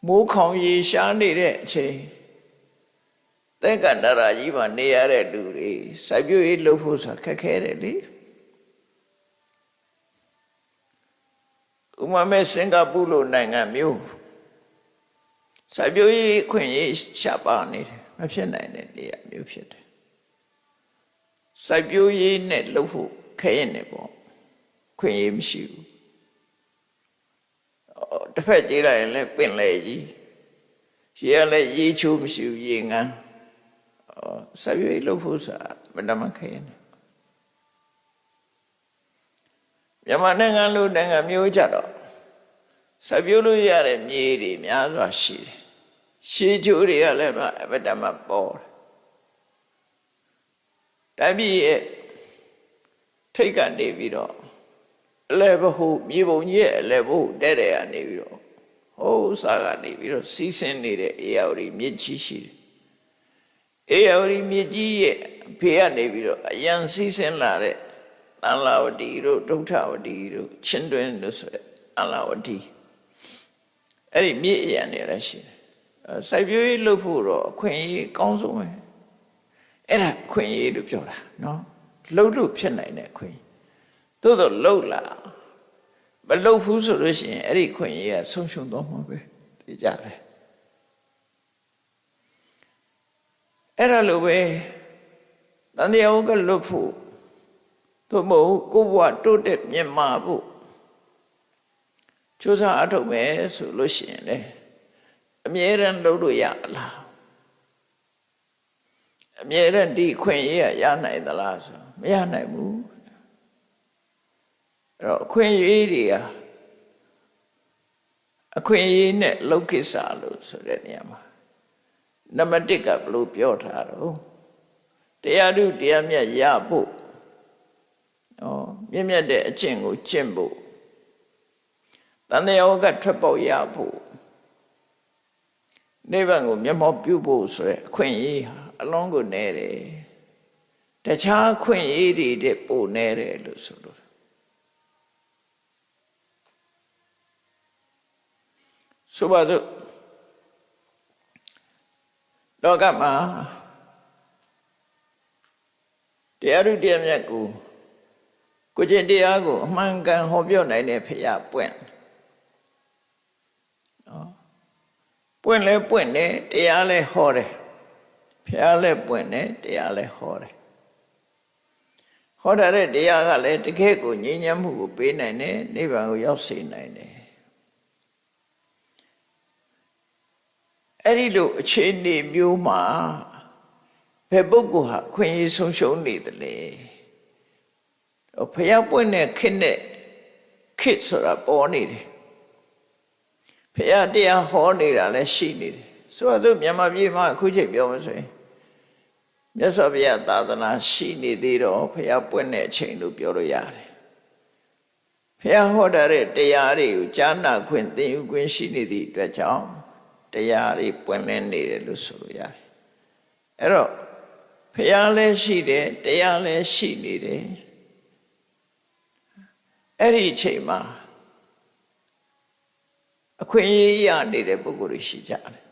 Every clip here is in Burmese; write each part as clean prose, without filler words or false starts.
မိုးခေါင်ရေရှားနေတဲ့အချိန်သက္ကန္တရာကြီးမှာနေရတဲ့လူတွေစိုက်ပျိုးရေးလုပ်ဖို့ဆိုတာခက်ခဲတယ်လေဥပမာစင်ကာပူလိုနိုင်ငံမျိုးစိုက်ပျိုးရေးခွင့်ရေးရှားပါနေတယ်မဖြစ်နိုင်တဲ့နေရာမျိုးဖြစ်တယ်စိုက်ပျိုးရေးနဲ့လုပ်ဖို့ခဲရင်နေပေါ့ခွင့်ရေးမရှိဘူးတစ်ဖက်ကြည့်လိုက်ရင်လည်းပင်လေကြီးရေကလည်းရေချိုးမရှိဘူးရေငန်းစိုက်ပျိုးရေးလုပ်ဖို့ဆိုတာမတမခဲရင်မြန်မာနိုင်ငံလိုနိုင်ငံမျိုးကြတော့စိုက်ပျိုးလို့ရတဲ့မြေတွေများစွာရှိတယ်ရှေးချိုးတွေကလည်းအမတမပေါ်တယ်တိုင်းပြည်ရဲ့ထိတ်ကနေပြီးတော့အလဲဘဟုမြေပုံကြီးရဲ့အလဲဘဟုတဲ့တဲ့ကနေပြီးတော့ဟိုးစားကနေပြီးတော့စီးဆင်းနေတဲ့အေယာဝတီမြစ်ကြီးရှိတယ်အေယာဝတီမြစ်ကြီးရဲ့ဖေကနေပြီးတော့အရန်စီးဆင်းလာတဲ့တန်လာဝတီတို့ဒုဋ္ဌဝတီတို့ချင်းတွင်းတို့ဆိုတဲ့အန်လာဝတီအဲ့ဒီမြစ်အရန်တွေလည်းရှိတယ်စိုက်ပျိုးရေးလုပ်ဖို့တော့အခွင့်အရေးအကောင်းဆုံးပဲအဲ့ဒါအခွင့်အရေးလို့ပြောတာနော်လှုပ်လို့ဖြစ်နိုင်တဲ့အခွင့်သို့တော့လှုပ်လာမလှုပ်ဘူးဆိုလို့ရှိရင်အဲ့ဒီအခွင့်အရေးကဆုံးရှုံးသွားမှာပဲသိကြတယ်အဲ့ဒါလိုပဲတန်တရားကလွတ်ဖို့သို့မဟုတ်ကိုယ်ဘဝတိုးတက်မြင့်မာဖို့ကြိုးစားအထောက်မယ်ဆိုလို့ရှိရင်လေအမြဲတမ်းလုပ်လို့ရလားအမြဲတမ်းဒီခွင့်ရေးရနိုင်သလားဆိုမရနိုင်ဘူးအဲ့တော့အခွင့်အရေးတွေအခွင့်အရေးနဲ့လုပ်ကိစ္စလို့ဆိုတဲ့နေရာမှာနံပါတ်1ကဘယ်လိုပြောထားတော့တရားဓုတရားမြတ်ရဖို့မြင့်မြတ်တဲ့အကျင့်ကိုကျင့်ဖို့တန်တရားကထွက်ပေါက်ရဖို့နိဗ္ဗာန်ကိုမျက်မှောက်ပြုဖို့ဆိုတဲ့အခွင့်အရေးဟာအလုံးကိုနဲတယ်တခြားအခွင့်အရေးတွေတဲ့ပိုနဲတယ်လို့ဆိုလို့ဆိုပါစို့လောကမှာတရားဓုတရားမြတ်ကိုကျင့်တရားကိုအမှန်ကန်ဟောပြောနိုင်တဲ့ဖရာပွင့်ပွင့်လဲပွင့်တယ်တရားလဲဟောတယ်ဖရာလဲပွင့်တယ်တရားလဲဟောတယ်ဟောတဲ့တရားကလည်းတကယ့်ကိုငြိမ်းချမ်းမှုကိုပေးနိုင်တယ်နိဗ္ဗာန်ကိုရောက်စေနိုင်တယ်အဲ့ဒီလိုအခြေအနေမျိုးမှာဘယ်ပုဂ္ဂိုလ်ဟာခွင့်ရဆုံးရှုံးနေတယ်လေဖရာပွင့်တဲ့ခေတ်နဲ့ခေတ်ဆိုတာပေါ်နေတယ်ဖရာတရားဟောနေတာလည်းရှိနေတယ်ဆိုတော့မြန်မာပြည်မှာအခုချိန်ပြောမှဆိုရင်မြတ်စွာဘုရားသာသနာရှိနေသေးတော့ဖရာပွင့်တဲ့အချိန်လို့ပြောလို့ရတယ်ဖရာဟောတဲ့တရားတွေကိုကြားနာခွင့်သင်ယူခွင့်ရှိနေသည့်အတွက်ကြောင့်တရားတွေပွင့်လင်းနေတယ်လို့ဆိုလို့ရတယ်အဲ့တော့ဖရာလည်းရှိတယ်တရားလည်းရှိနေတယ်အဲ့ဒီအချိန်မှာအခွင့်အရေးရနေတဲ့ပုဂ္ဂိုလ်တွေရှိကြတယ်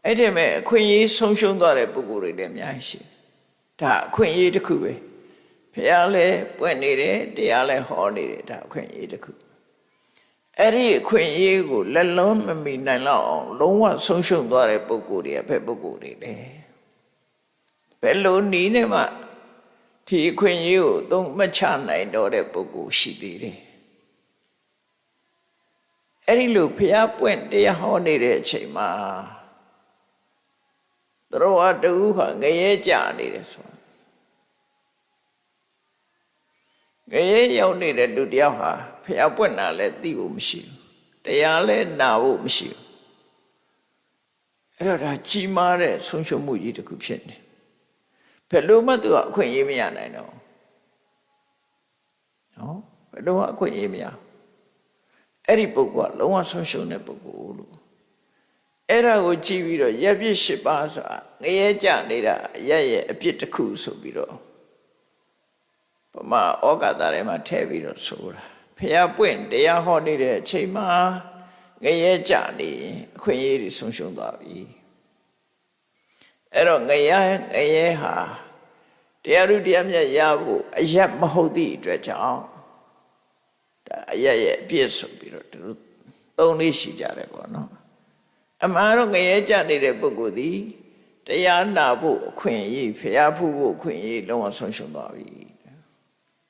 အဲ့ဒီမဲ့အခွင့်အရေးဆုံးရှုံးသွားတဲ့ပုဂ္ဂိုလ်တွေလည်းအများကြီးရှိတယ်ဒါအခွင့်အရေးတစ်ခုပဲဘုရားလည်းပွင့်နေတယ်တရားလည်းဟောနေတယ်ဒါအခွင့်အရေးတစ်ခုအဲ့ဒီအခွင့်အရေးကိုလက်လုံးမမီနိုင်တော့အောင်လုံးဝဆုံးရှုံးသွားတဲ့ပုဂ္ဂိုလ်တွေကဘယ်ပုဂ္ဂိုလ်တွေလဲဘယ်လိုနည်းနဲ့မှဒီအခွင့်အရေးကိုသုံးမချနိုင်တော့တဲ့ပုဂ္ဂိုလ်ရှိသေးတယ်အဲ့ဒီလိုဘုရားပွင့်တရားဟောနေတဲ့အချိန်မှာသရဝတူဟာငရဲကြနေတယ်ဆိုငရဲရောက်နေတဲ့လူတယောက်ဟာဘုရားပွင့်တာလည်းသိဖို့မရှိဘူးတရားလည်းနာဖို့မရှိဘူးအဲ့တော့ဒါကြီးမားတဲ့ဆုံးရှုံးမှုကြီးတစ်ခုဖြစ်နေဘယ်လိုမှသူကအခွင့်အရေးမရနိုင်တော့နော်ဘယ်လိုမှအခွင့်အရေးမရအဲ့ဒီပုဂ္ဂိုလ်ကလုံးဝဆုံးရှုံးတဲ့ပုဂ္ဂိုလ်လို့အဲ့ဒါကိုကြည့်ပြီးတော့ရပ်ပြစ်၈ပါးဆိုတာငရဲကြနေတာရဲ့အပြစ်တစ်ခုဆိုပြီးတော့ဗမာဩဃာတထဲမှာထည့်ပြီးတော့ဆိုတာ ဖះပွင့်တရားဟောနေတဲ့အချိန်မှာငရဲကြနေအခွင့်အရေးတွေဆုံးရှုံးသွားပြီအဲ့တော့ငရဲဟာတရားဥတရားမြတ်ရဖို့အရက်မဟုတ်သည့်အတွက်ကြောင့်ဒါအရက်ရဲ့အပြည့်ဆိုပြီးတော့သူတို့သုံးလေးရှိကြတယ်ပေါ့နော်အမှန်တော့ငရဲကြနေတဲ့ပုဂ္ဂိုလ်သည်တရားနာဖို့အခွင့်အရေးဖျားဖူးဖို့အခွင့်အရေးလုံးဝဆုံးရှုံးသွားပြီ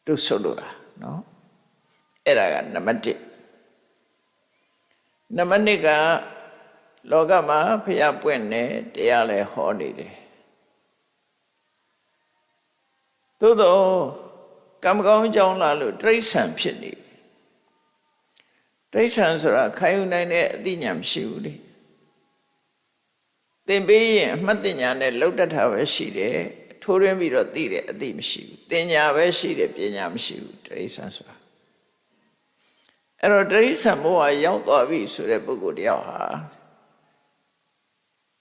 သူဆိုလိုတာနော်အဲ့ဒါကနံပါတ်1နံပါတ်2ကလောကမှာဖျားပွင့်နေတရားလည်းဟောနေတယ်သို့တော့ကံမကောင်းကြောင်းလာလို့တိရစ္ဆာန်ဖြစ်နေတိရစ္ဆာန်ဆိုတာခံယူနိုင်တဲ့အသိဉာဏ်မရှိဘူးလေသင်ပေးရင်အမှတ်ဉာဏ်နဲ့လောက်တတ်တာပဲရှိတယ်ထိုးရင်းပြီးတော့သိတယ်အသိမရှိဘူးသင်ညာပဲရှိတယ်ပညာမရှိဘူးတိရစ္ဆာန်ဆိုတာအဲ့တော့တိရစ္ဆာန်ဘဝရောက်သွားပြီဆိုတဲ့ပုဂ္ဂိုလ်တယောက်ဟာ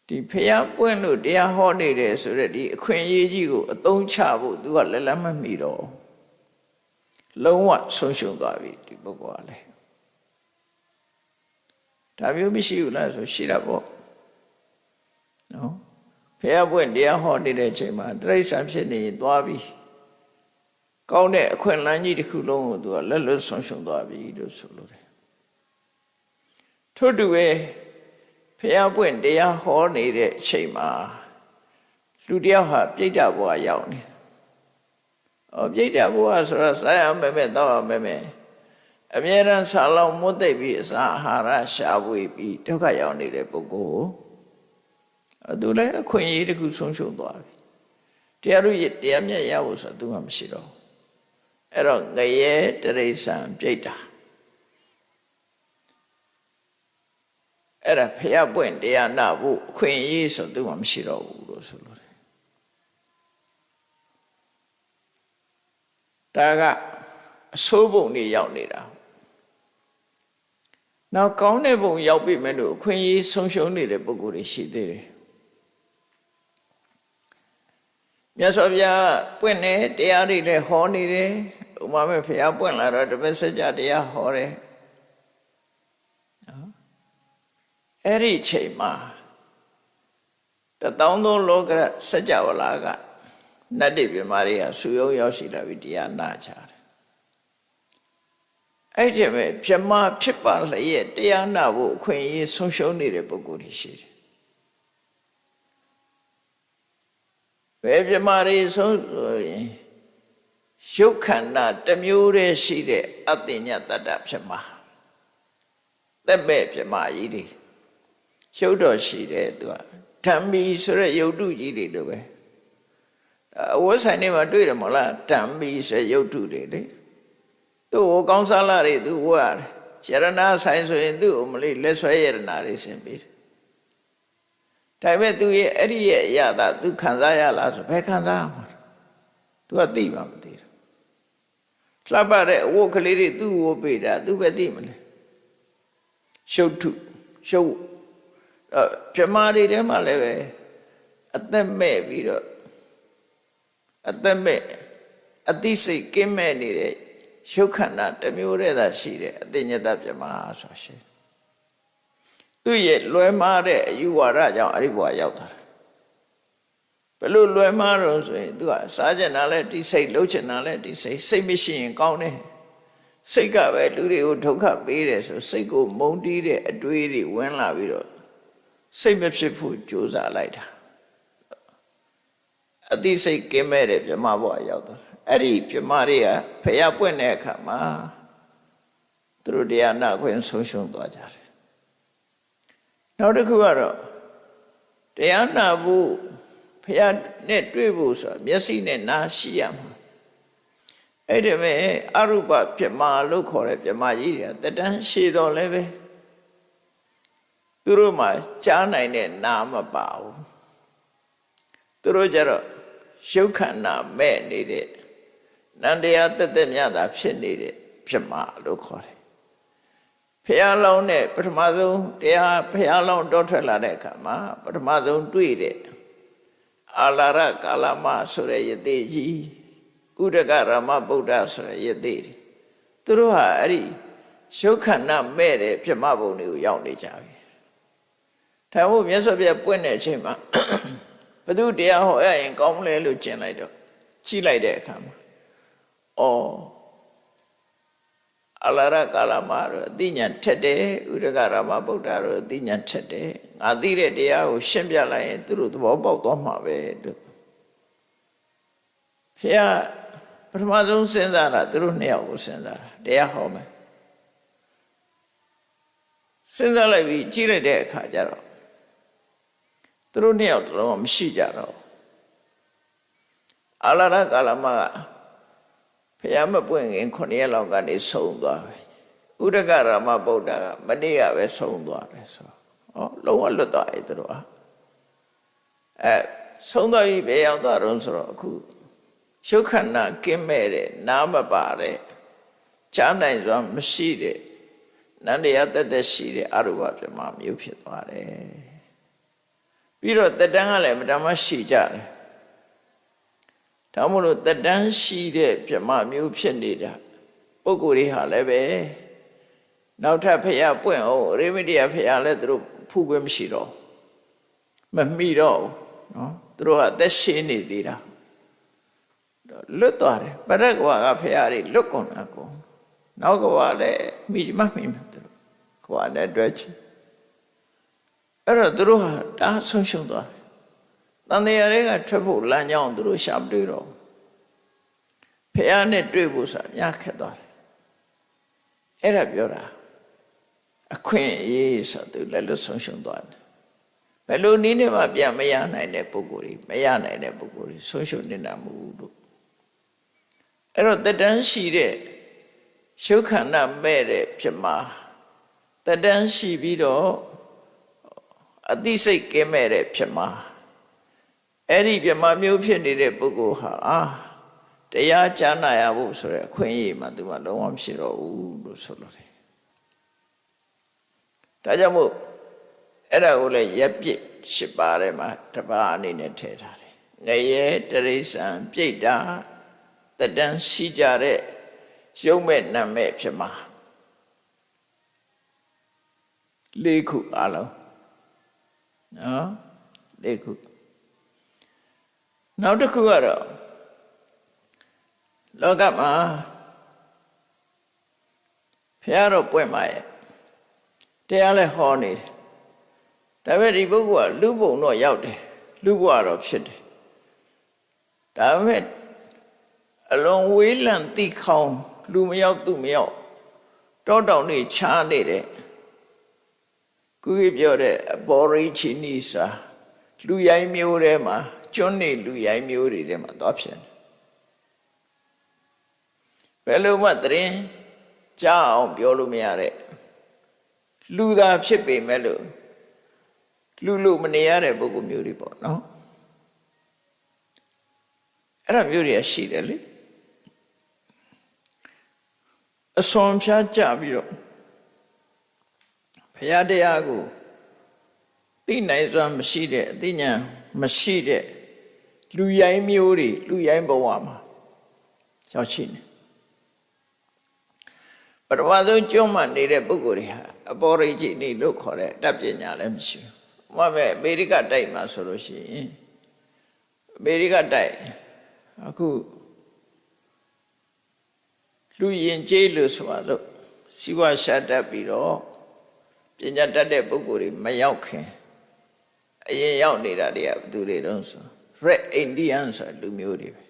ဒီဖျားပွင့်လို့တရားဟောနေတယ်ဆိုတဲ့ဒီအခွင့်အရေးကြီးကိုအသုံးချဖို့သူကလက်မမီတော့လုံးဝဆုံးရှုံးသွားပြီဒီပုဂ္ဂိုလ်ကလည်းဒါမျိုးမရှိဘူးလားဆိုရှိတာပေါ့နော်ဖျားပွင့်တရားဟောနေတဲ့အချိန်မှာတိရစ္ဆာန်ဖြစ်နေရင်သွားပြီကောင်းတဲ့အခွင့်အလမ်းကြီးတစ်ခုလုံးကိုသူကလက်လွတ်ဆုံးရှုံးသွားပြီလို့ဆိုလိုတယ်ထို့တူပဲဖျားပွင့်တရားဟောနေတဲ့အချိန်မှာလူတယောက်ဟာပြိတ္တဘဝရောက်နေပြိတ္တဘဝဆိုတာစားရမယ်တောက်ရမယ်အမြဲတမ်းဆာလောင်မွတ်သိပ်ပြီးအစာအာဟာရရှားပွေပြီးဒုက္ခရောက်နေတဲ့ပုဂ္ဂိုလ်သူလည်းအခွင့်အရေးတစ်ခုဆုံးရှုံးသွားပြီတရားဥတရားမြတ်ရဖို့ဆိုတာသူမှမရှိတော့အဲ့တော့ငရဲတရိစ္ဆာန်ပြိတ္တာအဲ့ဒါဖျားပွင့်တရားနာဖို့အခွင့်အရေးဆိုသူမှမရှိတော့ဘူးလို့ဆိုလို့တယ်ဒါကအဆိုးပုံတွေရောက်နေတာနောက်ကောင်းတဲ့ပုံရောက်ပြီမဲ့လို့အခွင့်အရေးဆုံးရှုံးနေတဲ့ပုဂ္ဂိုလ်တွေရှိသေးတယ်မြတ်စွာဘုရားပွင့်နေတရားတွေလည်းဟောနေတယ်ဥမာမဲ့ဖျားပွင့်လာတော့တပည့်စကြာတရားဟောတယ်အဲ့ဒီချိန်မှာ1000လောကစကြဝဠာကနတ်တွေပြမာတွေကဆူယုံရောက်ရှိလာပြီးတရားနာကြတယ်အဲ့ဒီမဲ့ပြမဖြစ်ပါလျက်တရားနာဖို့အခွင့်အရေးဆုံးရှုံးနေတဲ့ပုဂ္ဂိုလ်တွေရှိတယ်ဘယ်ပြမာတွေဆုံးရင်ရုပ်ခန္ဓာတစ်မျိုးတည်းရှိတဲ့အတ္တညတတ္တဖြစ်မှာသက်မဲ့ပြမာကြီးတွေရုပ်တော်ရှိတယ်သူကဓမ္မီဆိုတဲ့ရုပ်တုကြီးတွေလိုပဲအဝတ်ဆိုင်တွေမှာတွေ့တယ်မဟုတ်လားဓမ္မီဆိုရုပ်တုတွေလေသူ့ကိုကောင်းစားလာတွေသူဝတ်ရတယ်ရဏဆိုင်ဆိုရင်သူ့ကိုမလေးလက်ဆွဲရတနာတွေဆင်ပေးတယ်ဒါပေမဲ့သူရဲ့အဲ့ဒီရဲ့အရာသာသူခံစားရလားဆိုဘယ်ခံစားရမှာသူကသိမှမသိဘူးလှပတဲ့အဝတ်ကလေးတွေသူ့ကိုပေးတာသူပဲသိမလဲရှုပ်ထုရှုပ်ပြမာတွေထဲမှာလည်းပဲအသက်မဲ့ပြီးတော့အသက်မဲ့အသိစိတ်ကင်းမဲ့နေတဲ့ရုပ်ခန္ဓာတစ်မျိုးတည်းသာရှိတယ်အသိဉာဏ်ပြမာဆိုတာရှိတယ်သူရဲ့လွယ်မှားတဲ့အယူဝါဒကြောင့်အဲ့ဒီဘဝရောက်သွားတာဘယ်လိုလွယ်မှားတော့ဆိုရင်သူကစားချင်တာလဲဒီစိတ်လှုပ်ချင်တာလဲဒီစိတ်မရှိရင်ကောင်းတယ်စိတ်ကပဲလူတွေကိုဒုက္ခပေးတယ်ဆိုစိတ်ကိုမုန်းတီးတဲ့အတွေးတွေဝင်လာပြီးတော့စိတ်မဖြစ်ဖို့ကြိုးစားလိုက်တာအသိစိတ်ကင်းမဲ့တဲ့ပြမဘဝရောက်သွားတာအဲ့ဒီပြမတွေကဖျားပွင့်တဲ့အခါမှာသူတို့တရားနာခွင့်ဆုံးရှုံးသွားကြတယ်နောက်တစ်ခုကတော့တရားနာဖို့ဖျားနဲ့တွေ့ဖို့ဆိုတာမျက်စိနဲ့နားရှိရမှာအဲ့ဒီမဲ့အရူပပြမလို့ခေါ်တဲ့ပြမကြီးတွေတက်တန်းရှည်တော်လည်းပဲသူတို့မှာကြားနိုင်တဲ့နာမပါဘူးသူတို့ကြတော့ရုပ်ခန္ဓာမဲ့နေတဲ့နန္တရားတက်တက်မြတ်တာဖြစ်နေတဲ့ပြမလို့ခေါ်တယ်ဖျားလောင်းနဲ့ပထမဆုံးတရားဖျားလောင်းတောထွက်လာတဲ့အခါမှာပထမဆုံးတွေ့တဲ့အာလာရကာလမဆိုတဲ့ယသိကြီးဥဒကရမဗုဒ္ဓဆိုတဲ့ယသိ သူတို့ဟာအဲ့ဒီရုပ်ခန္ဓာမဲ့တဲ့ပြမဘုံတွေကိုရောက်နေကြပြီ။ဒါမို့မြတ်စွာဘုရားပွင့်တဲ့အချိန်မှာဘုသူတရားဟောရရင်ကောင်းမလဲလို့ကျင်လိုက်တော့ကြည့်လိုက်တဲ့အခါမှာအော်အလာရကာလမှာတော့အသိဉာဏ်ထက်တယ်ဥဒကရမဗုဒ္ဓတို့အသိဉာဏ်ထက်တယ်ငါသိတဲ့တရားကိုရှင်းပြလိုက်ရင်သူတို့သဘောပေါက်သွားမှာပဲလို့ဘုရားပထမဆုံးစဉ်းစားတာသူတို့နှစ်ယောက်ကိုစဉ်းစားတာတရားဟောမယ်စဉ်းစားလိုက်ပြီးကြည့်လိုက်တဲ့အခါကျတော့သူတို့နှစ်ယောက်တော့မရှိကြတော့အလာရကာလမှာဘုရားမပွင့်ခင်9ရက်လောက်ကနေဆုံးသွားပြီဥဒကရမဗုဒ္ဓကမနေ့ကပဲဆုံးသွားတယ်ဆိုတော့လုံးဝလွတ်သွားပြီသူတို့ဆုံးသွားပြီဘယ်ရောက်သွားတော့ဆိုတော့အခုရုပ်ခန္ဓာကင်းမဲ့တဲ့နားမပါတဲ့ကြားနိုင်စွာမရှိတဲ့နန္တရားတက်တက်ရှိတဲ့အရူပပြမမျိုးဖြစ်သွားတယ်ပြီးတော့တက်တန်းကလည်းမတမရှိကြတယ်ဒါမို့လို့တက်တန်းရှိတဲ့ပြမမျိုးဖြစ်နေတာပုဂ္ဂိုလ်တွေဟာလည်းပဲနောက်ထပ်ဖရာပွင့်အောင်ရေမတိယဖရာလည်းသူတို့ဖူးခွင့်မရှိတော့မမိတော့ဘူးနော်သူတို့ကအသက်ရှင်နေသေးတာလွတ်သွားတယ်ပရက္ခဝါကဖရာတွေလွတ်ကုန်တာကုန်နောက်ကဝါလည်းမိမမိမသူတို့ခွာနဲ့တွေ့ချင်အဲ့တော့သူတို့ဟာတားဆုံးရှုံးသွားတယ်တန်တရားတွေကထွက်ဖို့လမ်းကြောင်းသူတို့ရှာမတွေ့တော့ဖရာနဲ့တွေ့ဖို့ဆိုတာညခက်သွားတယ်အဲ့ဒါပြောတာအခွင့်အရေးဆိုသူလည်းလွတ်ဆုံးရှုံးသွားတယ်ဘယ်လိုနည်းနဲ့မှပြန်မရနိုင်တဲ့ပုဂ္ဂိုလ်တွေမရနိုင်တဲ့ပုဂ္ဂိုလ်တွေဆုံးရှုံးနေတာမဟုတ်လို့အဲ့တော့တတန်းရှိတဲ့ရုပ်ခန္ဓာမဲ့တဲ့ဖြစ်မှာတတန်းရှိပြီးတော့အသိစိတ်ကင်းမဲ့တဲ့ဖြစ်မှာအဲ့ဒီပြမမျိုးဖြစ်နေတဲ့ပုဂ္ဂိုလ်ဟာတရားကြားနာရဖို့ဆိုတဲ့အခွင့်အရေးမှသူကလုံးဝမရှိတော့ဘူးလို့ဆိုလို့တယ်ဒါကြောင့်မို့အဲ့ဒါကိုလည်းရပ်ပြစ်၈ပါးထဲမှာတစ်ပါးအနေနဲ့ထည့်ထားတယ်ငရဲတရိစ္ဆာန်ပြိတ္တာတတန်းရှိကြတဲ့ရုပ်မဲ့နာမဲ့ဖြစ်မှာ၄ခုအလုံးနော်၄ခုနောက်တစ်ခုကတော့လောကမှာဘုရားတော့ပွင့်ပါရဲ့တရားလည်းဟောနေတယ်ဒါပေမဲ့ဒီပုဂ္ဂိုလ်ကလူဘုံတော့ရောက်တယ်လူဘဝတော့ဖြစ်တယ်ဒါပေမဲ့အလွန်ဝေးလံတိခေါင်လူမရောက်သူမရောက်တောတောင်တွေခြားနေတယ်ခုပြောတဲ့အပေါ်ရိချီနီစာလူရိုင်းမျိုးထဲမှာကျွန်းနေလူရိုင်းမျိုးတွေထဲမှာသွားဖြစ်တယ်ဘယ်လိုမှသတင်းကြားအောင်ပြောလို့မရတဲ့လူသာဖြစ်ပေမဲ့လို့လူမနေရတဲ့ပုဂ္ဂိုလ်မျိုးတွေပေါ့နော်အဲ့ဒါမျိုးတွေရှိတယ်လေအစွန်ဖြားကြပြီးတော့ဘုရားတရားကိုသိနိုင်စွာမရှိတဲ့အသိဉာဏ်မရှိတဲ့လူရိုင်းမျိုးတွေလူရိုင်းဘဝမှာရောက်ရှိနေပထမဆုံးကျွမ်းမှနေတဲ့ပုဂ္ဂိုလ်တွေဟာအပေါ်ရိจิနေလို့ခေါ်တဲ့တတ်ပညာလည်းမရှိဘူး။ဘာပဲအမေရိကတိုက်မှာဆိုလို့ရှိရင်အမေရိကတိုက်အခုလူရင်ကျေးလို့ဆိုတော့စီဝါရှာတတ်ပြီးတော့ပညာတတ်တဲ့ပုဂ္ဂိုလ်တွေမရောက်ခင်အရင်ရောက်နေတာတွေကဘယ်သူတွေတုံးဆို Red Indian ဆိုလူမျိုးတွေပဲ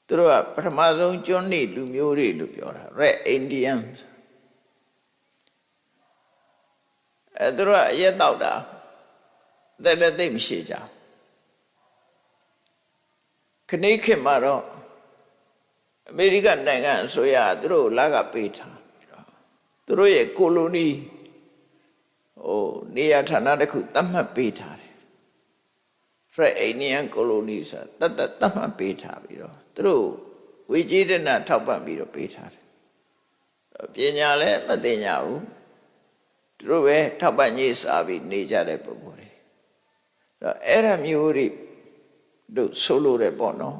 သူတို့ကပထမဆုံးကျွန်းနေလူမျိုးတွေလို့ပြောတာ Red Indian သူတို့ကအရက်တောက်တာတဲ့လည်းသိမရှိကြခဏခေတ်မှာတော့အမေရိကန်နိုင်ငံအစိုးရသူတို့လာကပေးထားသူတို့ရဲ့ကိုလိုနီနေရာဌာနတစ်ခုသတ်မှတ်ပေးထားတယ် Red Indian colony ဆိုတာသတ်မှတ်ပေးထားပြီးတော့သူတို့ဝေကြီးတဲ့နာထောက်ပံ့ပြီးတော့ပေးထားတယ်ပညာလည်းမသိညာဘူးသူတို့ပဲထောက်ပံ့ရေးစားပြီးနေကြတဲ့ပုဂ္ဂိုလ်တွေအဲ့ဒါမျိုးတွေတို့ဆိုလို့တယ်ပေါ့နော်